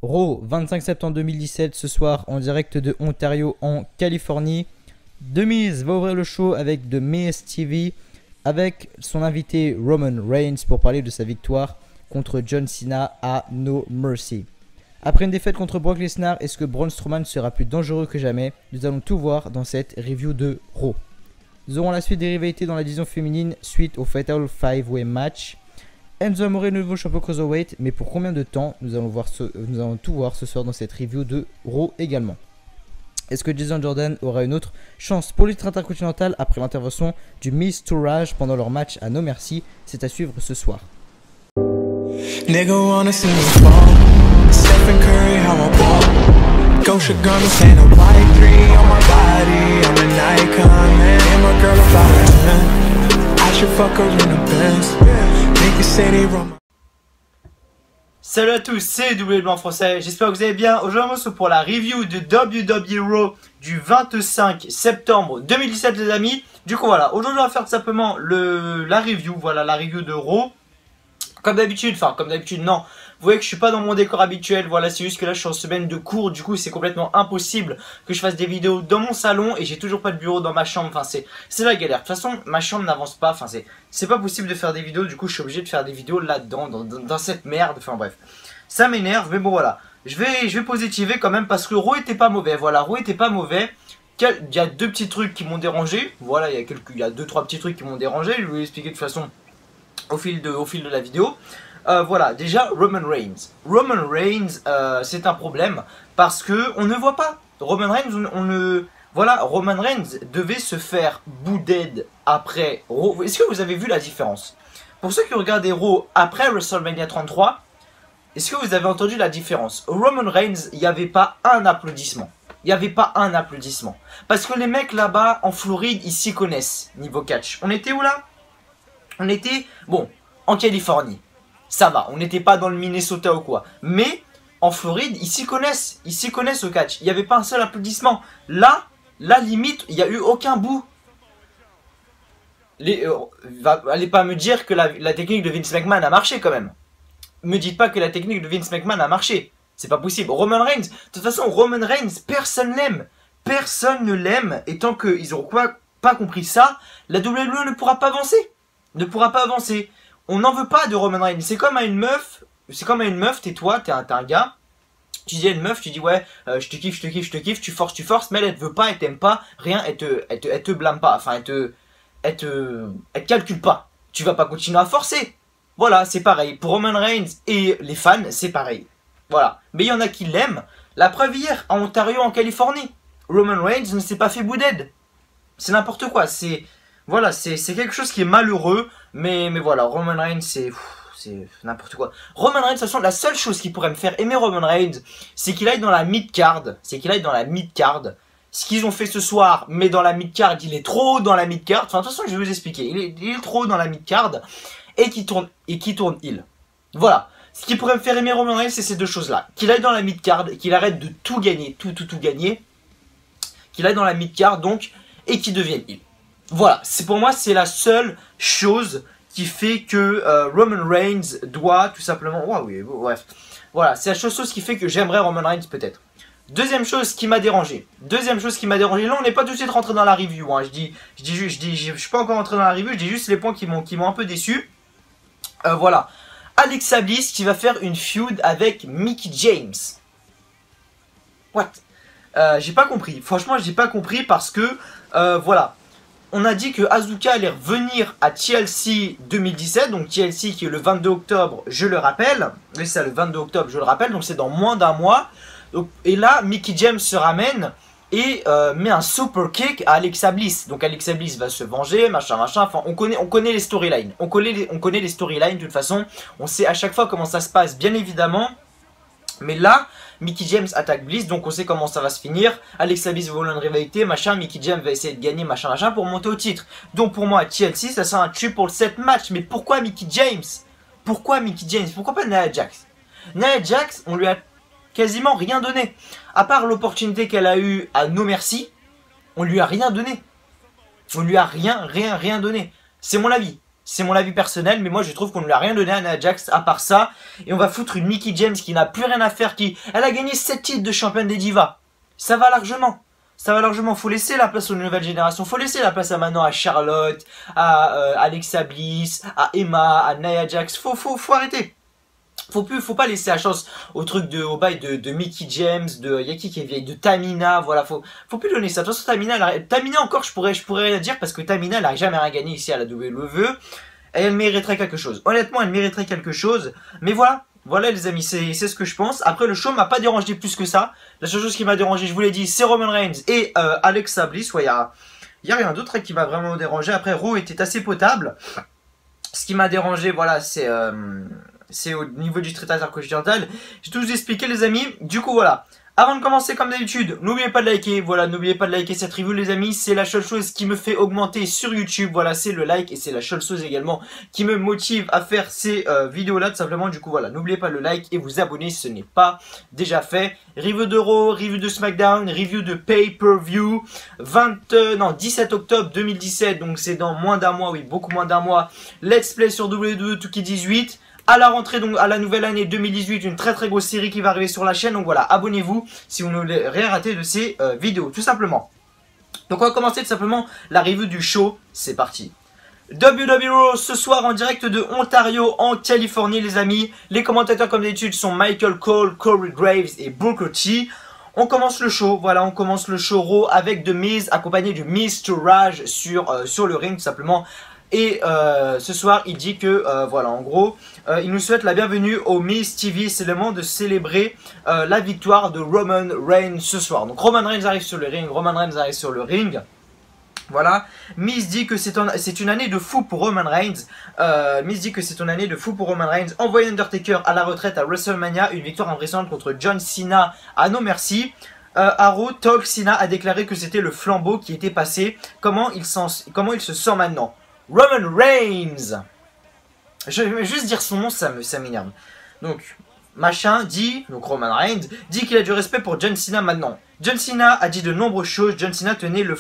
Raw, 25 septembre 2017, ce soir en direct de Ontario en Californie. The Miz va ouvrir le show avec The Miz TV avec son invité Roman Reigns pour parler de sa victoire contre John Cena à No Mercy. Après une défaite contre Brock Lesnar, est-ce que Braun Strowman sera plus dangereux que jamais? Nous allons tout voir dans cette review de Raw. Nous aurons la suite des rivalités dans la division féminine suite au Fatal 5-Way match. Enzo Amore est le nouveau champion Cruiserweight, mais pour combien de temps? Nous allons tout voir ce soir dans cette review de Raw également. Est-ce que Jason Jordan aura une autre chance pour le titre intercontinental après l'intervention du Miz Tourage pendant leur match à No Mercy? C'est à suivre ce soir. Nigga wanna see me fall. Stephen Curry, how I ball. Gosha gummy, stand a white 3 on my body. I'm an icon, man. And my girl about 10. I should fuck her in the Benz. Niggas say they run. Salut à tous, c'est W Blanc Français, j'espère que vous allez bien. Aujourd'hui on se retrouve pour la review de WWE Raw du 25 septembre 2017 les amis. Du coup voilà, aujourd'hui on va faire tout simplement la review, voilà la review de Raw. Comme d'habitude, non, vous voyez que je suis pas dans mon décor habituel, voilà, c'est juste que là je suis en semaine de cours, du coup c'est complètement impossible que je fasse des vidéos dans mon salon et j'ai toujours pas de bureau dans ma chambre, enfin c'est la galère. De toute façon, ma chambre n'avance pas, enfin c'est pas possible de faire des vidéos, du coup je suis obligé de faire des vidéos là-dedans, dans cette merde, enfin bref. Ça m'énerve, mais bon voilà, je vais positiver quand même parce que Raw était pas mauvais, voilà, Raw était pas mauvais. Il y a deux petits trucs qui m'ont dérangé, voilà, il y a deux trois petits trucs qui m'ont dérangé, je vais vous expliquer de toute façon au fil de la vidéo. Voilà, déjà Roman Reigns. Roman Reigns, c'est un problème parce que on ne voit pas. Roman Reigns, voilà, Roman Reigns devait se faire bouded après Raw. Est-ce que vous avez vu la différence? Pour ceux qui regardaient Raw après WrestleMania 33, est-ce que vous avez entendu la différence? Roman Reigns, il n'y avait pas un applaudissement. Il n'y avait pas un applaudissement. Parce que les mecs là-bas en Floride, ils s'y connaissent niveau catch. On était où là? On était, bon, en Californie. Ça va, on n'était pas dans le Minnesota ou quoi. Mais, en Floride, ils s'y connaissent au catch. Il n'y avait pas un seul applaudissement. Là, limite, il n'y a eu aucun bout. Allez pas me dire que la technique de Vince McMahon a marché quand même. Me dites pas que la technique de Vince McMahon a marché. C'est pas possible. Roman Reigns, de toute façon, Roman Reigns, personne l'aime. Personne ne l'aime. Et tant qu'ils n'auront pas compris ça, la WWE ne pourra pas avancer. On n'en veut pas de Roman Reigns. C'est comme à une meuf, tais-toi, t'es un gars. Tu dis à une meuf, tu dis ouais, je te kiffe, tu forces, mais elle te veut pas, elle t'aime pas, rien, elle te blâme pas, enfin elle te calcule pas. Tu vas pas continuer à forcer. Voilà, c'est pareil. Pour Roman Reigns et les fans, c'est pareil. Voilà. Mais il y en a qui l'aiment. La preuve hier, à Ontario, en Californie, Roman Reigns ne s'est pas fait bouded. C'est n'importe quoi, voilà, c'est quelque chose qui est malheureux, mais voilà, Roman Reigns, c'est n'importe quoi. Roman Reigns, de toute façon, la seule chose qui pourrait me faire aimer Roman Reigns, c'est qu'il aille dans la mid-card. Ce qu'ils ont fait ce soir, mais dans la mid-card, il est trop dans la mid-card. Enfin, de toute façon, je vais vous expliquer. Il est trop dans la mid-card et qui tourne heel. Voilà. Ce qui pourrait me faire aimer Roman Reigns, c'est ces deux choses-là. Qu'il aille dans la mid-card, qu'il arrête de tout gagner, tout gagner. Qu'il aille dans la mid-card, donc, et qu'il devienne heel. Voilà, pour moi c'est la seule chose qui fait que Roman Reigns doit tout simplement... Oh, oui, bref. Voilà, c'est la seule chose qui fait que j'aimerais Roman Reigns peut-être. Deuxième chose qui m'a dérangé. Là on n'est pas tout de suite rentré dans la review. Hein. Je suis pas encore rentré dans la review, je dis juste les points qui m'ont un peu déçu. Voilà. Alexa Bliss qui va faire une feud avec Mickie James. What? J'ai pas compris. Franchement, j'ai pas compris parce que... voilà. On a dit que Asuka allait revenir à TLC 2017, donc TLC qui est le 22 octobre, je le rappelle. Oui, c'est le 22 octobre, je le rappelle, donc c'est dans moins d'un mois. Donc, et là, Mickie James se ramène et met un super kick à Alexa Bliss. Donc Alexa Bliss va se venger, machin, enfin on connaît les storylines. On connaît les storylines de toute façon. On sait à chaque fois comment ça se passe, bien évidemment. Mais là, Mickie James attaque Bliss, donc on sait comment ça va se finir. Alexa Bliss va vouloir une rivalité, machin. Mickie James va essayer de gagner, machin, pour monter au titre. Donc pour moi, TLC, ça sera un triple set match. Mais pourquoi Mickie James? Pourquoi pas Nia Jax? Nia Jax, on lui a quasiment rien donné. À part l'opportunité qu'elle a eue à No Mercy, on lui a rien donné. On lui a rien donné. C'est mon avis. C'est mon avis personnel, mais moi je trouve qu'on ne lui a rien donné à Nia Jax à part ça. Et on va foutre une Mickie James qui n'a plus rien à faire, elle a gagné 7 titres de championne des divas. Ça va largement. Ça va largement. Faut laisser la place aux nouvelles générations. Faut laisser la place à maintenant à Charlotte, à Alexa Bliss, à Emma, à Nia Jax. Faut arrêter. Faut pas laisser la chance au truc au bail de Mickie James, y'a qui est vieille, de Tamina, voilà, faut plus donner ça. De toute façon, Tamina encore, je pourrais rien dire parce que Tamina, elle a jamais rien gagné ici à la WWE, et elle mériterait quelque chose. Honnêtement, elle mériterait quelque chose, mais voilà les amis, c'est ce que je pense. Après, le show m'a pas dérangé plus que ça. La seule chose qui m'a dérangé, je vous l'ai dit, c'est Roman Reigns et Alexa Bliss. Ouais, y a rien d'autre qui m'a vraiment dérangé. Après, Raw était assez potable. Ce qui m'a dérangé, voilà, c'est au niveau du Street Fighter continental. J'ai tout expliqué les amis. Du coup voilà. Avant de commencer comme d'habitude, n'oubliez pas de liker. Voilà, n'oubliez pas de liker cette review les amis. C'est la seule chose qui me fait augmenter sur YouTube. Voilà, c'est le like et c'est la seule chose également qui me motive à faire ces vidéos là tout simplement. Du coup voilà, n'oubliez pas le like et vous abonner si ce n'est pas déjà fait. Review de Raw, review de SmackDown, review de Pay-Per-View. 17 octobre 2017, donc c'est dans moins d'un mois, oui, beaucoup moins d'un mois. Let's Play sur WWE 2K18. À la rentrée, donc à la nouvelle année 2018, une très grosse série qui va arriver sur la chaîne. Donc voilà, abonnez-vous si vous ne voulez rien rater de ces vidéos, tout simplement. Donc on va commencer tout simplement la review du show. C'est parti. WWE Raw ce soir en direct de Ontario en Californie les amis. Les commentateurs comme d'habitude sont Michael Cole, Corey Graves et Booker T. On commence le show, voilà, on commence le show Raw avec The Miz accompagné du Mr. Raj sur le ring tout simplement. Et ce soir, il dit que, voilà, en gros, il nous souhaite la bienvenue au Miz TV. C'est le moment de célébrer la victoire de Roman Reigns ce soir. Donc Roman Reigns arrive sur le ring, Voilà. Miz dit que c'est une année de fou pour Roman Reigns. Envoyer Undertaker à la retraite à WrestleMania. Une victoire impressionnante contre John Cena à No Mercy. Raw Talk, Cena a déclaré que c'était le flambeau qui était passé. Comment il se sent maintenant? Roman Reigns. Je vais juste dire son nom, ça m'énerve. Donc, donc Roman Reigns, dit qu'il a du respect pour John Cena maintenant. John Cena a dit de nombreuses choses. John Cena tenait le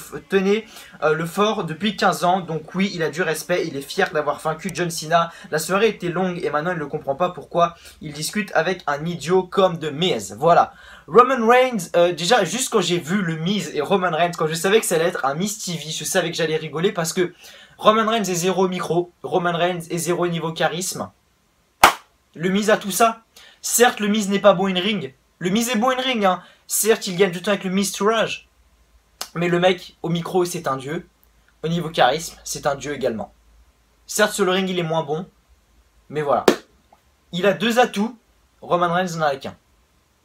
fort depuis 15 ans. Donc oui, il a du respect. Il est fier d'avoir vaincu John Cena. La soirée était longue et maintenant il ne comprend pas pourquoi il discute avec un idiot comme The Miz. Voilà. Roman Reigns, déjà juste quand j'ai vu le Miz et Roman Reigns, quand je savais que ça allait être un Miz TV, je savais que j'allais rigoler parce que Roman Reigns est zéro micro, Roman Reigns est zéro niveau charisme. Le Miz a tout ça. Certes, le Miz n'est pas bon in ring. Le Miz est bon in ring, hein. Certes, il gagne tout le temps avec le Mr. Raj. Mais le mec, au micro, c'est un dieu. Au niveau charisme, c'est un dieu également. Certes, sur le ring, il est moins bon. Mais voilà. Il a deux atouts. Roman Reigns n'en a qu'un.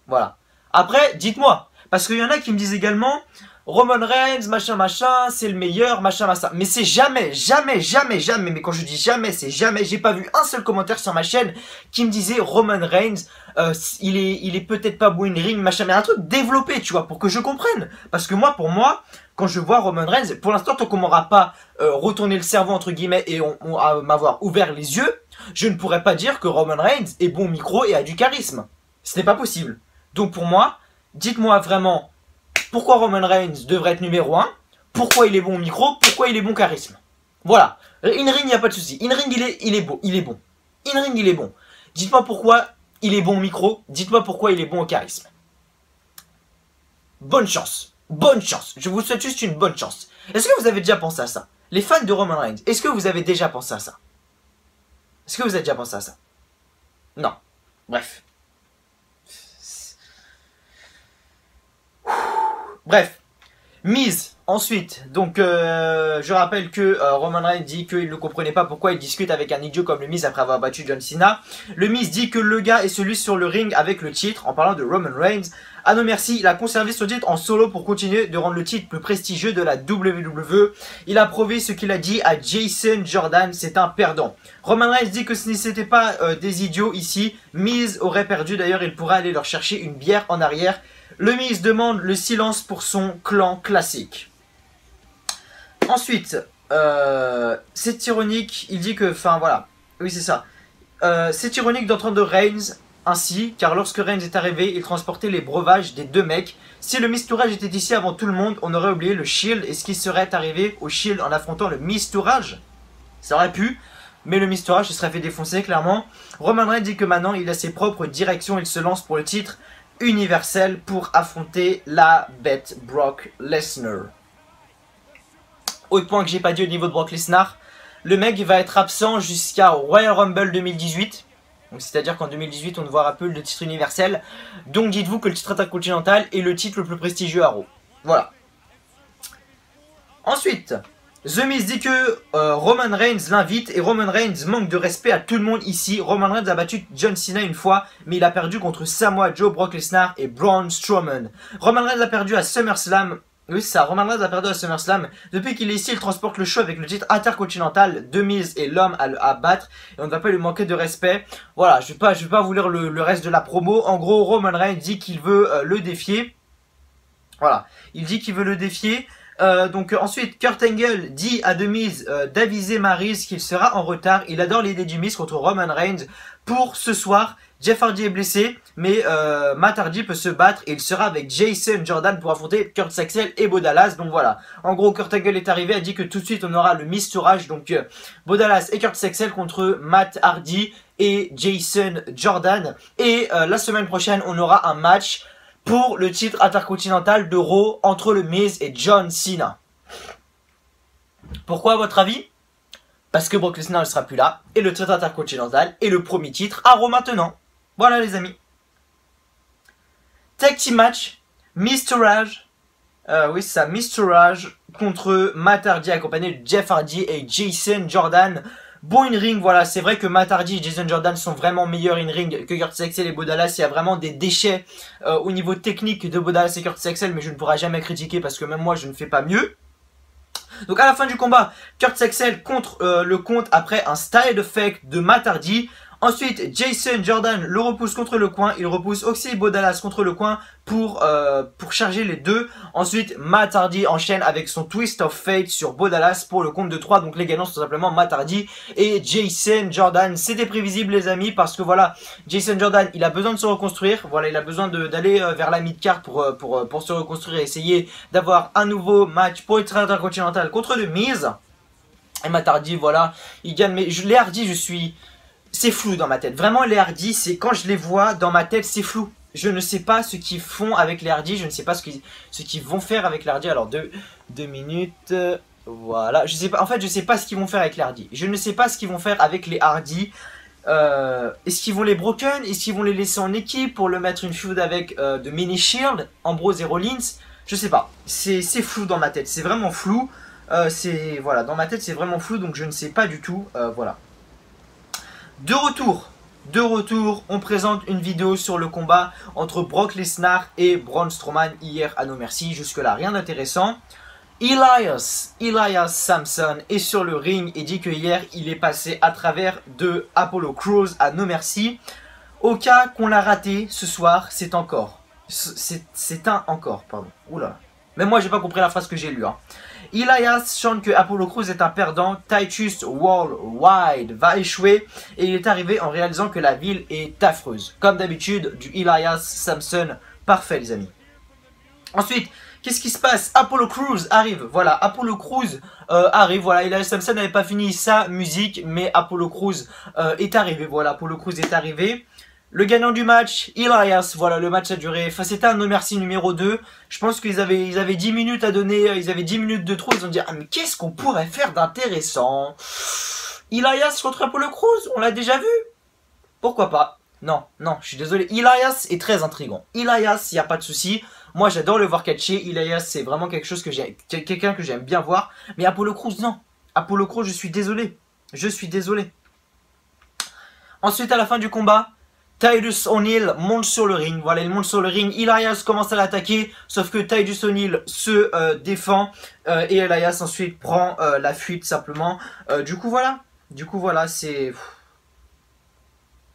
Voilà. Après, dites-moi. Parce qu'il y en a qui me disent également... Roman Reigns, machin, c'est le meilleur, machin. Mais c'est jamais. Mais quand je dis jamais, c'est jamais. J'ai pas vu un seul commentaire sur ma chaîne qui me disait Roman Reigns, il est peut-être pas bon in ring, machin. Mais un truc développé, tu vois, pour que je comprenne. Parce que pour moi, quand je vois Roman Reigns, pour l'instant, tant qu'on m'aura pas retourné le cerveau, entre guillemets, et on m'avoir ouvert les yeux, je ne pourrais pas dire que Roman Reigns est bon au micro et a du charisme. Ce n'est pas possible. Donc pour moi, dites-moi vraiment... Pourquoi Roman Reigns devrait être numéro 1? Pourquoi il est bon au micro? Pourquoi il est bon charisme? Voilà. In-ring, il n'y a pas de souci. In-ring, il est bon. In-ring, il est bon. Dites-moi pourquoi il est bon au micro. Dites-moi pourquoi il est bon au charisme. Bonne chance. Bonne chance. Je vous souhaite juste une bonne chance. Est-ce que vous avez déjà pensé à ça? Les fans de Roman Reigns, est-ce que vous avez déjà pensé à ça? Est-ce que vous avez déjà pensé à ça? Non. Bref. Bref, Miz, ensuite, donc je rappelle que Roman Reigns dit qu'il ne comprenait pas pourquoi il discute avec un idiot comme le Miz après avoir battu John Cena. Le Miz dit que le gars est celui sur le ring avec le titre, en parlant de Roman Reigns. Ah non merci, il a conservé son titre en solo pour continuer de rendre le titre plus prestigieux de la WWE. Il a prouvé ce qu'il a dit à Jason Jordan, c'est un perdant. Roman Reigns dit que si ce n'était pas des idiots ici, Miz aurait perdu, d'ailleurs il pourrait aller leur chercher une bière en arrière. Le Miz demande le silence pour son clan classique. Ensuite, c'est ironique, il dit que, enfin voilà, oui c'est ça. C'est ironique d'entendre Reigns ainsi, car lorsque Reigns est arrivé, il transportait les breuvages des deux mecs. Si le Miz Tourage était ici avant tout le monde, on aurait oublié le Shield et ce qui serait arrivé au Shield en affrontant le Miz Tourage. Ça aurait pu. Mais le Mysterio se serait fait défoncer clairement. Roman Reigns dit que maintenant il a ses propres directions. Il se lance pour le titre universel pour affronter la bête Brock Lesnar. Autre point que j'ai pas dit au niveau de Brock Lesnar. Le mec va être absent jusqu'à Royal Rumble 2018. Donc c'est-à-dire qu'en 2018 on ne verra plus le titre universel. Donc dites-vous que le titre intercontinental est le titre le plus prestigieux à Raw. Voilà. Ensuite, The Miz dit que Roman Reigns l'invite et Roman Reigns manque de respect à tout le monde ici. Roman Reigns a battu John Cena une fois, mais il a perdu contre Samoa Joe, Brock Lesnar et Braun Strowman. Roman Reigns a perdu à SummerSlam. Oui, c'est ça, Roman Reigns a perdu à SummerSlam. Depuis qu'il est ici, il transporte le show avec le titre intercontinental. The Miz est l'homme à battre et on ne va pas lui manquer de respect. Voilà, je vais pas vous lire le reste de la promo. En gros, Roman Reigns dit qu'il veut le défier. Voilà, il dit qu'il veut le défier. Donc ensuite, Kurt Angle dit à The Miz d'aviser Maryse qu'il sera en retard. Il adore l'idée du Miz contre Roman Reigns pour ce soir. Jeff Hardy est blessé, mais Matt Hardy peut se battre et il sera avec Jason Jordan pour affronter Kurt Saxel et Bo Dallas. Donc voilà, en gros Kurt Angle est arrivé, a dit que tout de suite on aura le Mysterio, donc Bo Dallas et Kurt Saxel contre Matt Hardy et Jason Jordan. Et la semaine prochaine on aura un match pour le titre intercontinental de Raw entre le Miz et John Cena. Pourquoi à votre avis? Parce que Brock Lesnar ne sera plus là et le titre intercontinental est le premier titre à Raw maintenant. Voilà les amis. Tag team match, Mysterio, oui c'est ça, Mysterio contre Matt Hardy accompagné de Jeff Hardy et Jason Jordan. Bon in-ring, voilà, c'est vrai que Matt Hardy et Jason Jordan sont vraiment meilleurs in-ring que Kurt Saxel et Bo Dallas. Il y a vraiment des déchets au niveau technique de Bo Dallas et Kurt Saxel, mais je ne pourrai jamais critiquer parce que même moi je ne fais pas mieux. Donc à la fin du combat, Kurt Saxel contre le compte après un style effect de Matt Hardy. Ensuite, Jason Jordan le repousse contre le coin. Il repousse aussi Bo Dallas contre le coin pour charger les deux. Ensuite, Matt Hardy enchaîne avec son Twist of Fate sur Bo Dallas pour le compte de 3. Donc les gagnants sont tout simplement Matt Hardy et Jason Jordan. C'était prévisible les amis parce que voilà, Jason Jordan il a besoin de se reconstruire. Voilà, il a besoin d'aller vers la mid-card pour se reconstruire et essayer d'avoir un nouveau match pour le titre intercontinental contre The Miz. Et Matt Hardy, voilà, il gagne. Mais les Hardy, c'est flou dans ma tête. Vraiment, les Hardy, c'est quand je les vois dans ma tête, c'est flou. Je ne sais pas ce qu'ils font avec les Hardy. Je ne sais pas ce qu'ils vont faire avec les Hardy. Alors, deux minutes. Voilà. Je sais pas. En fait, je sais pas ce qu'ils vont faire avec les Hardy. Je ne sais pas ce qu'ils vont faire avec les Hardy. Est-ce qu'ils vont les broken? Est-ce qu'ils vont les laisser en équipe pour le mettre une feud avec de Mini Shield, Ambrose et Rollins? Je sais pas. C'est flou dans ma tête. C'est vraiment flou. Voilà. Dans ma tête, c'est vraiment flou. Donc, je ne sais pas du tout. Voilà. De retour, on présente une vidéo sur le combat entre Brock Lesnar et Braun Strowman hier à No Mercy. Jusque là, rien d'intéressant. Elias Samson est sur le ring et dit que hier, il est passé à travers de Apollo Crews à No Mercy. Au cas qu'on l'a raté, ce soir, c'est un encore, pardon. Oula. Même moi, j'ai pas compris la phrase que j'ai lue. Hein. Elias chante que Apollo Crews est un perdant. Titus Worldwide va échouer. Et il est arrivé en réalisant que la ville est affreuse. Comme d'habitude, du Elias Samson. Parfait, les amis. Ensuite, qu'est-ce qui se passe? Apollo Crews arrive. Voilà, Apollo Crews arrive. Voilà, Elias Samson n'avait pas fini sa musique. Mais Apollo Crews est arrivé. Voilà, Apollo Crews est arrivé. Le gagnant du match, Elias, voilà, le match a duré, enfin c'était un No Mercy numéro 2, je pense qu'ils avaient 10 minutes à donner, ils avaient 10 minutes de trop, ils ont dit, ah mais qu'est-ce qu'on pourrait faire d'intéressant? Elias contre Apollo Crews, on l'a déjà vu? Pourquoi pas? Non, je suis désolé, Elias est très intriguant, Elias, il n'y a pas de souci. Moi j'adore le voir catcher, Elias c'est vraiment quelqu'un que j'aime bien voir, mais Apollo Crews non, Apollo Crews je suis désolé. Ensuite à la fin du combat, Titus O'Neil monte sur le ring. Voilà, il monte sur le ring. Elias commence à l'attaquer. Sauf que Titus O'Neil se défend. Et Elias ensuite prend la fuite simplement. Du coup, voilà, c'est...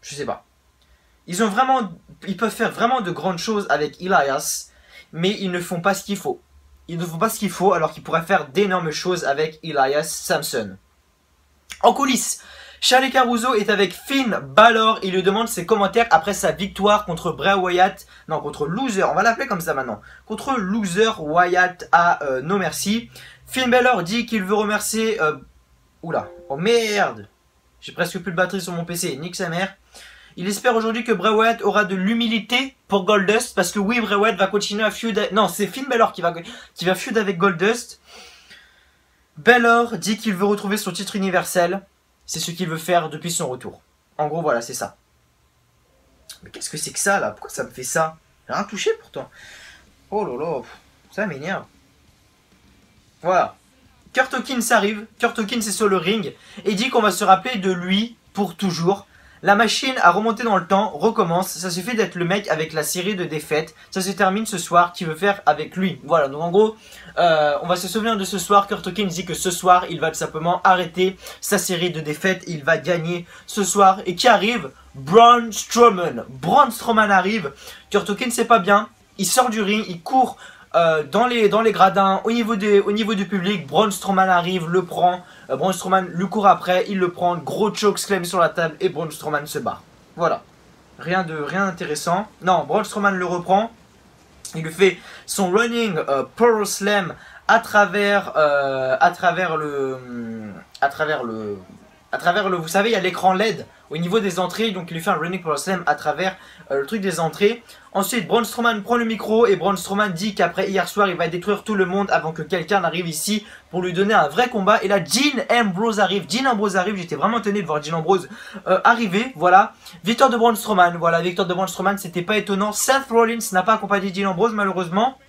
Je sais pas. Ils peuvent faire vraiment de grandes choses avec Elias. Mais ils ne font pas ce qu'il faut. Alors qu'ils pourraient faire d'énormes choses avec Elias Samson. En coulisses, Charlie Caruso est avec Finn Balor. Il lui demande ses commentaires après sa victoire contre Bray Wyatt. Non, contre Loser. On va l'appeler comme ça maintenant. Contre Loser Wyatt à No Mercy. Finn Balor dit qu'il veut remercier... Oula. Oh merde. J'ai presque plus de batterie sur mon PC, nique sa mère. Il espère aujourd'hui que Bray Wyatt aura de l'humilité pour Goldust, parce que oui, Bray Wyatt va continuer à feud... Non, c'est Finn Balor qui va feud avec Goldust. Balor dit qu'il veut retrouver son titre universel. C'est ce qu'il veut faire depuis son retour. En gros, voilà, c'est ça. Mais qu'est-ce que c'est que ça, là? Pourquoi ça me fait ça? J'ai rien touché, pourtant. Oh là là, ça m'énerve. Voilà. Kurt Hawkins arrive. Kurt Hawkins est sur le ring et dit qu'on va se rappeler de lui pour toujours. La machine a remonté dans le temps, recommence. Ça suffit d'être le mec avec la série de défaites. Ça se termine ce soir. Qui veut faire avec lui? Voilà. Donc en gros, on va se souvenir de ce soir. Kurt Hawkins dit que ce soir, il va tout simplement arrêter sa série de défaites. Il va gagner ce soir. Et qui arrive? Braun Strowman. Braun Strowman arrive. Kurt Hawkins c'est pas bien. Il sort du ring, il court dans les gradins, au niveau du public. Braun Strowman arrive, le prend. Braun Strowman lui court après, il le prend. Gros chokeslam sur la table et Braun Strowman se barre. Voilà. Rien d'intéressant. Non, Braun Strowman le reprend. Il lui fait son running power slam à travers le, vous savez, il y a l'écran LED au niveau des entrées, donc il lui fait un running power slam à travers le truc des entrées. Ensuite, Braun Strowman prend le micro et Braun Strowman dit qu'après hier soir, il va détruire tout le monde avant que quelqu'un n'arrive ici pour lui donner un vrai combat. Et là, Dean Ambrose arrive. J'étais vraiment étonné de voir Dean Ambrose arriver. Voilà, victoire de Braun Strowman. Voilà, victoire de Braun Strowman, c'était pas étonnant. Seth Rollins n'a pas accompagné Dean Ambrose malheureusement.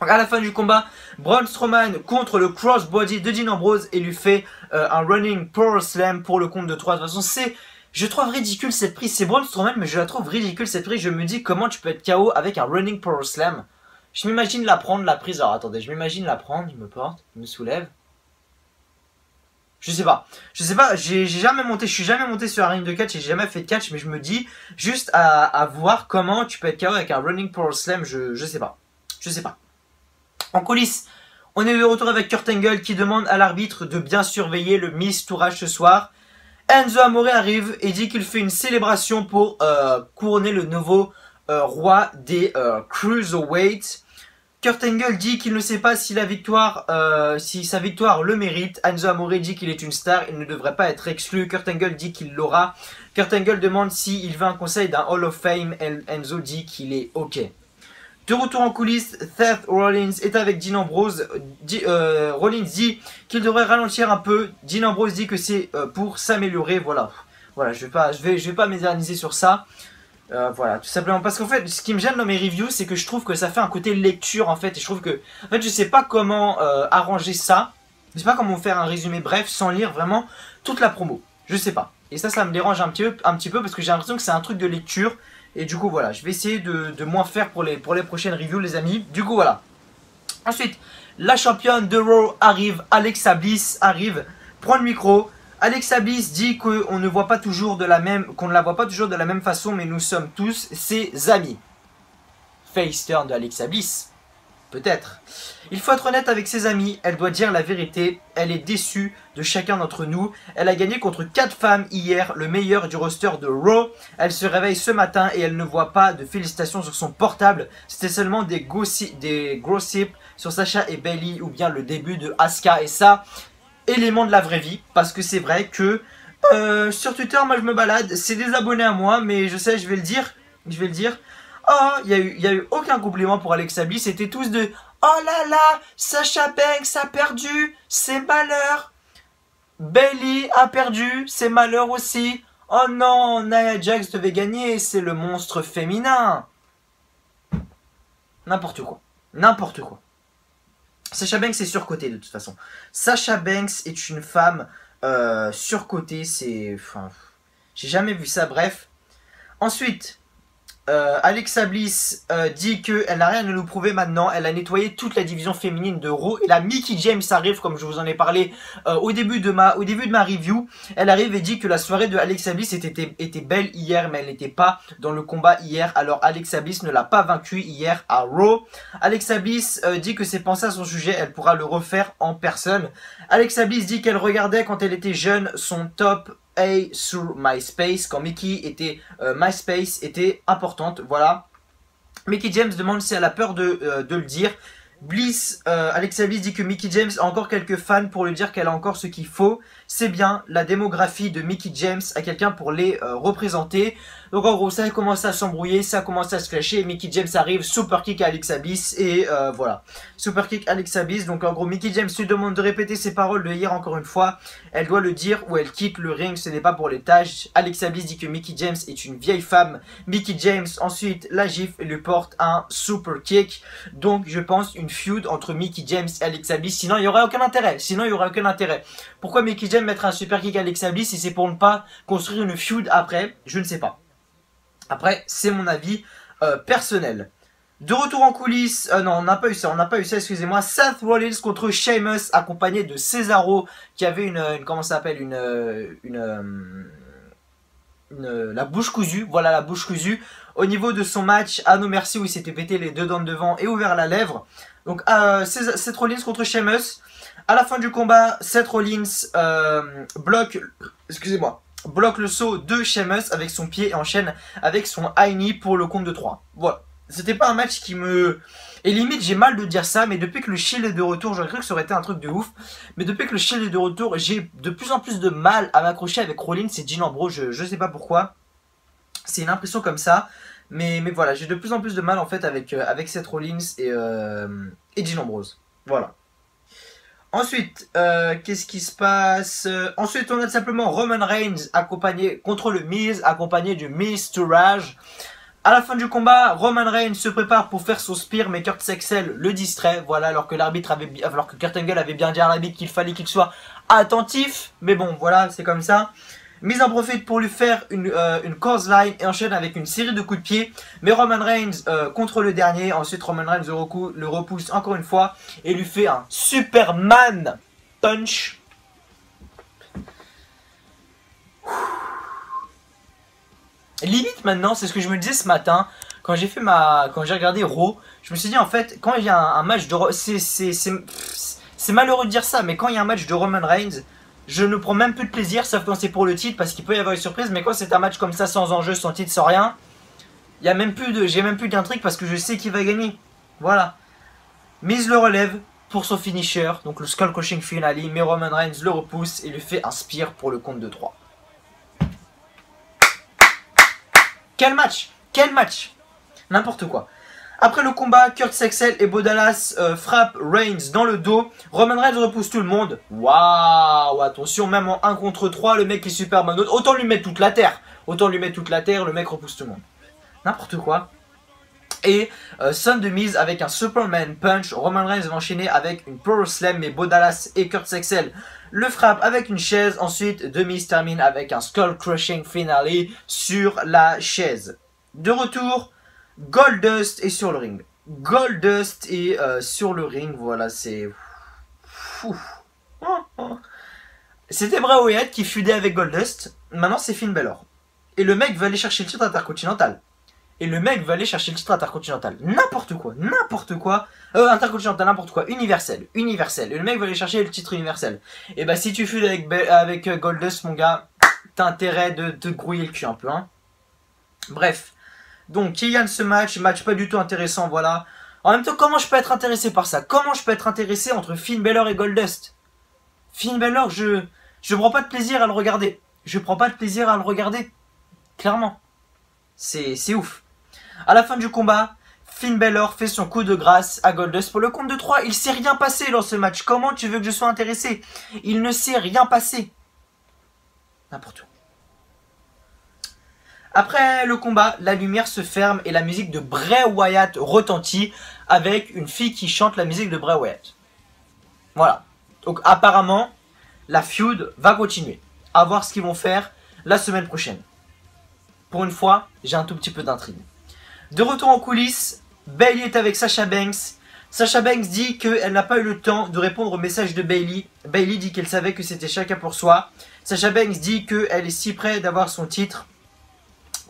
À la fin du combat, Braun Strowman contre le crossbody de Dean Ambrose et lui fait un running power slam pour le compte de 3. De toute façon, je trouve ridicule cette prise. C'est Braun Strowman, mais je la trouve ridicule cette prise. Je me dis comment tu peux être KO avec un running power slam. Je m'imagine la prendre, la prise. Alors attendez, je m'imagine la prendre. Il me porte, il me soulève. Je sais pas, j'ai jamais monté, je suis jamais monté sur un ring de catch, j'ai jamais fait de catch, mais je me dis juste à voir comment tu peux être KO avec un running power slam. Je sais pas. En coulisses, on est de retour avec Kurt Angle qui demande à l'arbitre de bien surveiller le Miz Tourage ce soir. Enzo Amore arrive et dit qu'il fait une célébration pour couronner le nouveau roi des Cruiserweights. Kurt Angle dit qu'il ne sait pas si si sa victoire le mérite. Enzo Amore dit qu'il est une star, il ne devrait pas être exclu. Kurt Angle dit qu'il l'aura. Kurt Angle demande s'il veut un conseil d'un Hall of Fame. Enzo dit qu'il est OK. De retour en coulisses, Seth Rollins est avec Dean Ambrose. Rollins dit qu'il devrait ralentir un peu. Dean Ambrose dit que c'est pour s'améliorer. Voilà, je vais pas m'éterniser sur ça. Voilà, tout simplement parce qu'en fait, ce qui me gêne dans mes reviews, c'est que je trouve que ça fait un côté lecture en fait. Et je trouve que, en fait, je sais pas comment arranger ça. Je sais pas comment faire un résumé bref sans lire vraiment toute la promo. Je sais pas. Et ça me dérange un petit peu parce que j'ai l'impression que c'est un truc de lecture. Et du coup voilà, je vais essayer de moins faire pour les prochaines reviews les amis. Du coup voilà. Ensuite, la championne de Raw arrive, Alexa Bliss arrive, prend le micro. Alexa Bliss dit qu'on ne voit pas toujours de la même, qu'on ne la voit pas toujours de la même façon, mais nous sommes tous ses amis. Face turn de Alexa Bliss. Peut-être. Il faut être honnête avec ses amis, elle doit dire la vérité, elle est déçue de chacun d'entre nous. Elle a gagné contre 4 femmes hier, le meilleur du roster de Raw. Elle se réveille ce matin et elle ne voit pas de félicitations sur son portable. C'était seulement des gossips sur Sasha et Bayley ou bien le début de Asuka. Et ça, élément de la vraie vie, parce que c'est vrai que sur Twitter, moi je me balade, c'est des abonnés à moi, mais je sais, je vais le dire. Oh, il y a eu aucun compliment pour Alexa Bliss, c'était tous de oh là là, Sasha Banks a perdu, c'est malheur. Bayley a perdu, c'est malheur aussi. Oh non, Nia Jax devait gagner, c'est le monstre féminin. N'importe quoi. Sasha Banks est surcotée de toute façon. Sasha Banks est une femme surcotée, c'est... Enfin, j'ai jamais vu ça, bref. Ensuite... Alexa Bliss dit qu'elle n'a rien à nous prouver maintenant. Elle a nettoyé toute la division féminine de Raw. Et la Mickie James arrive, comme je vous en ai parlé au début de ma review. Elle arrive et dit que la soirée de Alexa Bliss était belle hier, mais elle n'était pas dans le combat hier. Alors Alexa Bliss ne l'a pas vaincue hier à Raw. Alexa Bliss dit que ses pensées à son sujet, elle pourra le refaire en personne. Alexa Bliss dit qu'elle regardait quand elle était jeune son top sur MySpace quand MySpace était importante. Voilà. Mickie James demande si elle a peur de le dire. Bliss, Alexa Bliss dit que Mickie James a encore quelques fans pour lui dire qu'elle a encore ce qu'il faut. C'est bien la démographie de Mickie James à quelqu'un pour les représenter. Donc en gros, ça a commencé à s'embrouiller, ça a commencé à se clasher. Mickie James arrive, super kick à Alexa Bliss et voilà. Super kick Alexa Bliss. Donc en gros, Mickie James lui demande de répéter ses paroles de hier encore une fois. Elle doit le dire ou elle quitte le ring, ce n'est pas pour les tâches. Alexa Bliss dit que Mickie James est une vieille femme. Mickie James ensuite la gifle et lui porte un super kick. Donc je pense une feud entre Mickie James et Alexa Bliss. Sinon il n'y aurait aucun intérêt. Pourquoi Mickie James mettre un super kick à Alexa Bliss si c'est pour ne pas construire une feud après? Je ne sais pas. Après, c'est mon avis personnel. De retour en coulisses, non, on n'a pas eu ça, excusez-moi. Seth Rollins contre Sheamus, accompagné de Cesaro, qui avait comment ça s'appelle, la bouche cousue, voilà la bouche cousue. Au niveau de son match, à No Mercy, où il s'était pété les deux dents de devant et ouvert la lèvre. Donc, Seth Rollins contre Sheamus. À la fin du combat, Seth Rollins bloque le saut de Sheamus avec son pied et enchaîne avec son high knee pour le compte de 3. Voilà. C'était pas un match qui me... Et limite, j'ai mal de dire ça, mais depuis que le Shield est de retour, j'aurais cru que ça aurait été un truc de ouf. Mais depuis que le Shield est de retour, j'ai de plus en plus de mal à m'accrocher avec Rollins et Dean Ambrose. Je sais pas pourquoi. C'est une impression comme ça. Mais voilà, j'ai de plus en plus de mal en fait avec Seth Rollins et Dean Ambrose. Voilà. Ensuite, qu'est-ce qui se passe? Ensuite, on a tout simplement Roman Reigns contre le Miz, accompagné du Miz to Rage. À la fin du combat, Roman Reigns se prépare pour faire son spear, mais Kurt Sexel le distrait. Voilà, alors que Kurt Angle avait bien dit à l'arbitre qu'il fallait qu'il soit attentif. Mais bon, voilà, c'est comme ça. Miz en profite pour lui faire une clothesline et enchaîne avec une série de coups de pied. Mais Roman Reigns contre le dernier. Ensuite, Roman Reigns le repousse encore une fois et lui fait un Superman punch. Limite maintenant, c'est ce que je me disais ce matin quand j'ai regardé Raw. Je me suis dit en fait, quand il y a un match de c'est malheureux de dire ça, mais quand il y a un match de Roman Reigns, je ne prends même plus de plaisir, sauf quand c'est pour le titre, parce qu'il peut y avoir une surprise. Mais quand c'est un match comme ça, sans enjeu, sans titre, sans rien, j'ai même plus d'intrigue parce que je sais qui va gagner. Voilà. Miz le relève pour son finisher, donc le Skull Crushing Finale, mais Roman Reigns le repousse et lui fait un spear pour le compte de 3. Quel match! N'importe quoi. Après le combat, Kurt Sexel et Bo Dallas frappent Reigns dans le dos. Roman Reigns repousse tout le monde. Waouh! Attention, même en 1 contre 3, le mec est super manote. Autant lui mettre toute la terre. Le mec repousse tout le monde. N'importe quoi. Et Son de Miz avec un Superman Punch. Roman Reigns va enchaîner avec une Power Slam, mais Bo Dallas et Kurt Sexel le frappe avec une chaise. Ensuite, The Miz termine avec un Skull Crushing Finale sur la chaise. De retour, Goldust est sur le ring. Voilà, c'est... C'était Bray Wyatt qui feudait avec Goldust. Maintenant, c'est Finn Balor. Et le mec veut aller chercher le titre intercontinental. N'importe quoi. Intercontinental, n'importe quoi. Universel. Et le mec veut aller chercher le titre universel. Et bah, si tu feudes avec Goldust, mon gars, t'as intérêt de te grouiller le cul un peu, hein. Bref. Donc, qui gagne ce match pas du tout intéressant, voilà. En même temps, comment je peux être intéressé par ça? Comment je peux être intéressé entre Finn Balor et Goldust? Finn Balor, je prends pas de plaisir à le regarder. Clairement. C'est ouf. À la fin du combat, Finn Balor fait son coup de grâce à Goldust pour le compte de 3. Il s'est rien passé dans ce match. Comment tu veux que je sois intéressé? Il ne s'est rien passé. N'importe où. Après le combat, la lumière se ferme et la musique de Bray Wyatt retentit avec une fille qui chante la musique de Bray Wyatt. Voilà. Donc apparemment, la feud va continuer. À voir ce qu'ils vont faire la semaine prochaine. Pour une fois, j'ai un tout petit peu d'intrigue. De retour en coulisses, Bayley est avec Sasha Banks. Sasha Banks dit qu'elle n'a pas eu le temps de répondre au message de Bayley. Bayley dit qu'elle savait que c'était chacun pour soi. Sasha Banks dit qu'elle est si près d'avoir son titre,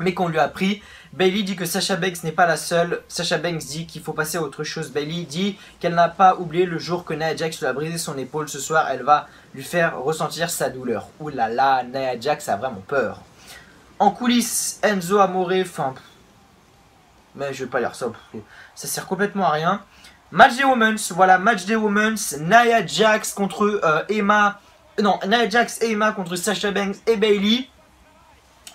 mais qu'on lui a pris. Bayley dit que Sasha Banks n'est pas la seule. Sasha Banks dit qu'il faut passer à autre chose. Bayley dit qu'elle n'a pas oublié le jour que Nia Jax lui a brisé son épaule. Ce soir, elle va lui faire ressentir sa douleur. Ouh là là, Nia Jax a vraiment peur. En coulisses, Enzo Amore, mais je vais pas lire ça, ça sert complètement à rien. Match des Women's, voilà, match des Women's. Nia Jax contre Emma. Non, Nia Jax et Emma contre Sasha Banks et Bayley.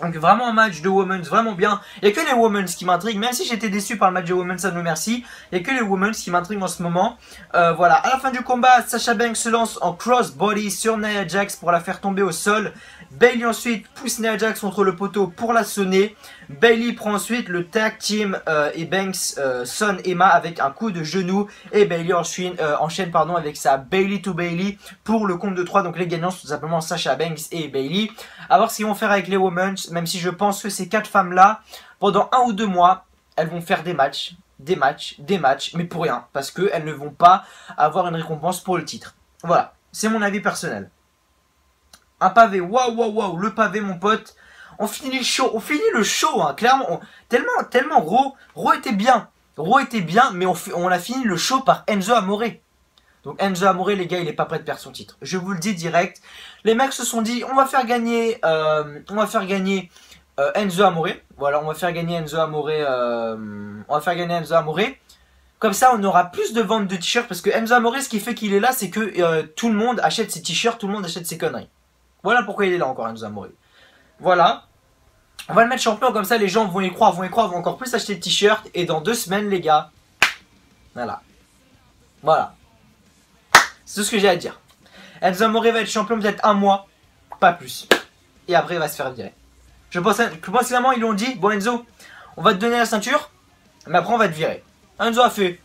Donc vraiment un match de Women's vraiment bien. Il n'y a que les Women's qui m'intriguent. Même si j'étais déçu par le match de Women's, à nous merci. Il n'y a que les Women's qui m'intriguent en ce moment. Voilà, à la fin du combat, Sasha Banks se lance en crossbody sur Nia Jax pour la faire tomber au sol. Bayley ensuite pousse Nia Jax contre le poteau pour la sonner. Bayley prend ensuite le tag team et Banks sonne Emma avec un coup de genou. Et Bayley enchaîne avec sa Bayley to Bayley pour le compte de 3. Donc les gagnants sont tout simplement Sasha Banks et Bayley. A voir ce qu'ils vont faire avec les Women's. Même si je pense que ces 4 femmes-là, pendant 1 ou 2 mois, elles vont faire des matchs, mais pour rien. Parce qu'elles ne vont pas avoir une récompense pour le titre. Voilà, c'est mon avis personnel. Un pavé, waouh, le pavé mon pote. On finit le show, hein, clairement. Tellement Raw était bien. Mais on a fini le show par Enzo Amore. Donc Enzo Amore, les gars, il est pas prêt de perdre son titre. Je vous le dis direct. Les mecs se sont dit, on va faire gagner Enzo Amore. Voilà, on va faire gagner Enzo Amore. Comme ça, on aura plus de ventes de t-shirts. Parce que Enzo Amore, ce qui fait qu'il est là, c'est que tout le monde achète ses t-shirts, tout le monde achète ses conneries. Voilà pourquoi il est là encore, Enzo Amore. Voilà. On va le mettre champion, comme ça les gens vont y croire, vont encore plus acheter de t-shirts. Et dans 2 semaines, les gars. Voilà. C'est tout ce que j'ai à dire. Enzo Amore va être champion peut-être 1 mois. Pas plus. Et après, il va se faire virer. Je pense clairement, ils l'ont dit. Bon, Enzo, on va te donner la ceinture. Mais après, on va te virer. Enzo a fait.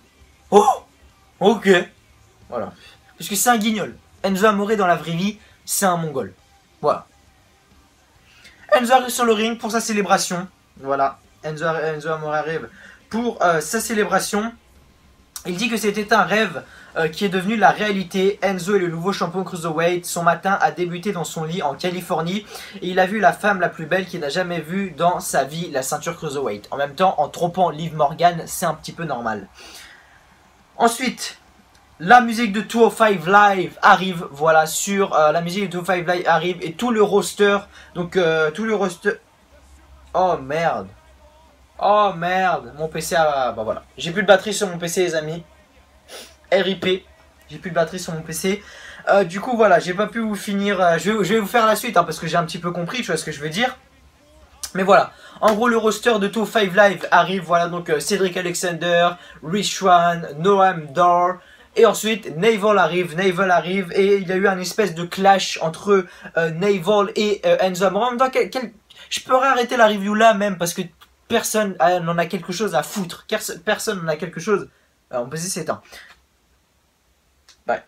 Oh, ok. Voilà. Parce que c'est un guignol. Enzo Amore, dans la vraie vie, c'est un mongol. Voilà. Enzo arrive sur le ring pour sa célébration. Voilà. Enzo Amore arrive pour sa célébration. Il dit que c'était un rêve qui est devenu la réalité. Enzo est le nouveau champion Cruiserweight. Son matin a débuté dans son lit en Californie. Et il a vu la femme la plus belle qu'il n'a jamais vue dans sa vie, la ceinture Cruiserweight. En même temps, en trompant Liv Morgan, c'est un petit peu normal. Ensuite, la musique de 205 Live arrive. Voilà, sur la musique de 205 Live arrive. Et tout le roster. Donc, tout le roster... Oh, merde. Oh, merde. Mon PC a... Bah, voilà. J'ai plus de batterie sur mon PC, les amis. RIP, j'ai plus de batterie sur mon PC. Du coup voilà, j'ai pas pu vous finir. Je vais vous faire la suite hein, parce que j'ai un petit peu compris, tu vois ce que je veux dire. Mais voilà, en gros le roster de 205 Live arrive. Voilà donc Cedric Alexander, Rich Swann, Noam Dar. Et ensuite Naval arrive et il y a eu un espèce de clash entre Naval et Enzo Amore. Je pourrais arrêter la review là même parce que personne n'en a quelque chose à foutre. Personne n'en a quelque chose. On peut essayer c'est Ouais.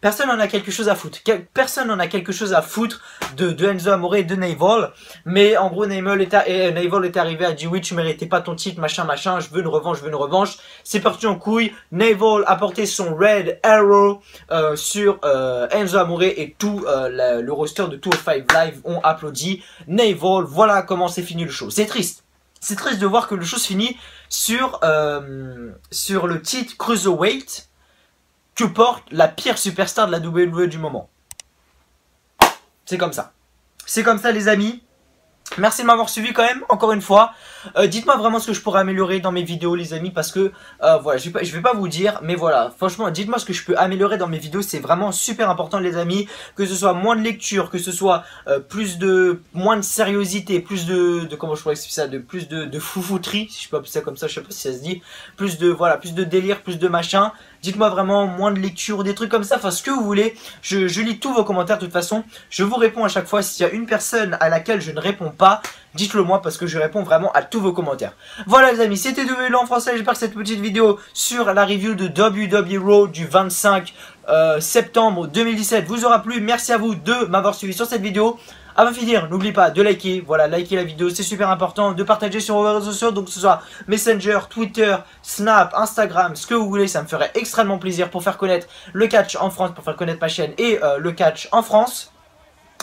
Personne n'en a quelque chose à foutre. Personne n'en a quelque chose à foutre de Enzo Amore et de Naval. Mais en gros, Naval est arrivé, a dit oui, tu méritais pas ton titre, machin, je veux une revanche. C'est parti en couille. Naval a porté son Red Arrow sur Enzo Amore et tout le roster de 205 Live ont applaudi Naval. Voilà comment c'est fini le show. C'est triste. C'est triste de voir que le show se finit sur le titre Cruiserweight que porte la pire superstar de la WWE du moment. C'est comme ça. C'est comme ça les amis. Merci de m'avoir suivi quand même, encore une fois. Dites-moi vraiment ce que je pourrais améliorer dans mes vidéos les amis. Parce que, voilà, je vais pas vous dire. Mais voilà, franchement, dites-moi ce que je peux améliorer dans mes vidéos. C'est vraiment super important les amis. Que ce soit moins de lecture, que ce soit moins de sériosité, plus de comment je pourrais expliquer ça, plus de foufouterie, si je peux appeler ça comme ça, je sais pas si ça se dit. Plus de délire, plus de machin. Dites-moi vraiment moins de lecture, des trucs comme ça, enfin ce que vous voulez. Je lis tous vos commentaires de toute façon. Je vous réponds à chaque fois. S'il y a une personne à laquelle je ne réponds pas, dites-le moi parce que je réponds vraiment à tous vos commentaires. Voilà les amis, c'était WWE en français. J'espère que cette petite vidéo sur la review de WWE Raw du 25 septembre 2017 vous aura plu. Merci à vous de m'avoir suivi sur cette vidéo. Avant de finir, n'oubliez pas de liker, voilà, liker la vidéo, c'est super important, de partager sur vos réseaux sociaux, donc que ce soit Messenger, Twitter, Snap, Instagram, ce que vous voulez, ça me ferait extrêmement plaisir pour faire connaître le catch en France, pour faire connaître ma chaîne et le catch en France.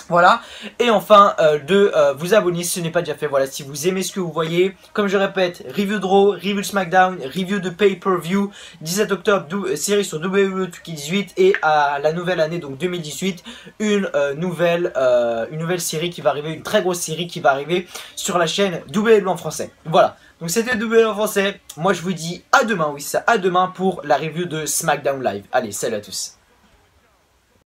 Voilà, et enfin de vous abonner si ce n'est pas déjà fait. Voilà, si vous aimez ce que vous voyez, comme je répète, review de Raw, review de SmackDown, review de pay-per-view, 17 octobre, série sur WWE 2K18 et à la nouvelle année, donc 2018, une nouvelle série qui va arriver, une très grosse série qui va arriver sur la chaîne WWE en français. Voilà, donc c'était WWE en français. Moi je vous dis à demain, oui, ça, à demain pour la review de SmackDown Live. Allez, salut à tous.